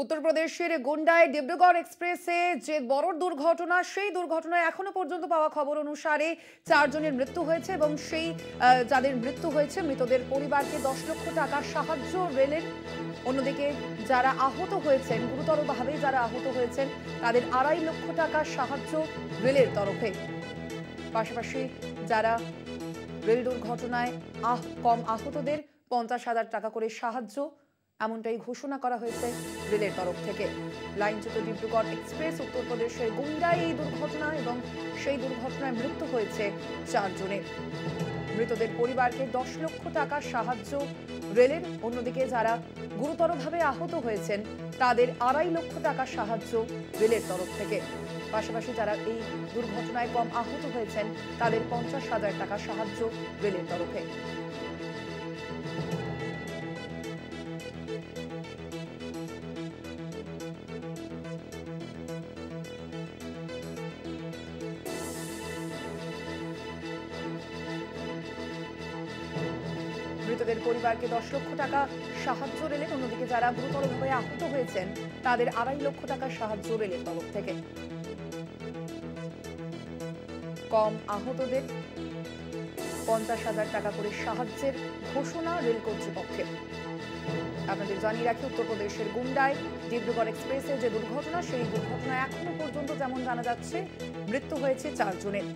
উত্তরপ্রদেশের গোন্ডায় ডিব্রুগড় এক্সপ্রেসে যে বড় দুর্ঘটনা, সেই দুর্ঘটনায় এখনো পর্যন্ত পাওয়া খবর অনুসারে 4 জনের মৃত্যু হয়েছে এবং সেই যাদের মৃত্যু হয়েছে মৃতদের পরিবারকে 10 লক্ষ টাকা সাহায্য রেলের। অন্যদিকে যারা আহত হয়েছেন, গুরুতরভাবে যারা আহত হয়েছেন, তাদের 2.5 লক্ষ টাকা সাহায্য রেলের তরফে। পাশাপাশি যারা রেল দুর্ঘটনায় কম আহতদের 50,000 টাকা করে সাহায্য, এমনটাই ঘোষণা করা হয়েছে রেলের তরফ থেকে। লাইনচ্যুত ডিব্রুগড় এক্সপ্রেস উত্তরপ্রদেশের গোন্ডায় এই দুর্ঘটনা এবং সেই দুর্ঘটনায় মৃত্যু হয়েছে 4 জনের। মৃতদের পরিবারকে 10 লক্ষ টাকা সাহায্য রেলের। অন্যদিকে যারা গুরুতরভাবে আহত হয়েছেন তাদের 2.5 লক্ষ টাকা সাহায্য রেলের তরফ থেকে। পাশাপাশি যারা এই দুর্ঘটনায় কম আহত হয়েছেন তাদের 50,000 টাকা সাহায্য রেলের তরফে। মৃতদের পরিবারকে 10 লক্ষ টাকা সাহায্য রেলের। অন্যদিকে যারা গুরুতরভাবে আহত হয়েছেন তাদের 2.5 লক্ষ টাকা সাহায্য রেলের তরফ থেকে। কম আহতদের 50,000 টাকা করে সাহায্যের ঘোষণা রেল কর্তৃপক্ষের। আপনাদের জানিয়ে রাখি, উত্তরপ্রদেশের গোন্ডায় ডিব্রুগড় এক্সপ্রেসে যে দুর্ঘটনা, সেই দুর্ঘটনায় এখনো পর্যন্ত যেমন জানা যাচ্ছে মৃত্যু হয়েছে 4 জনের।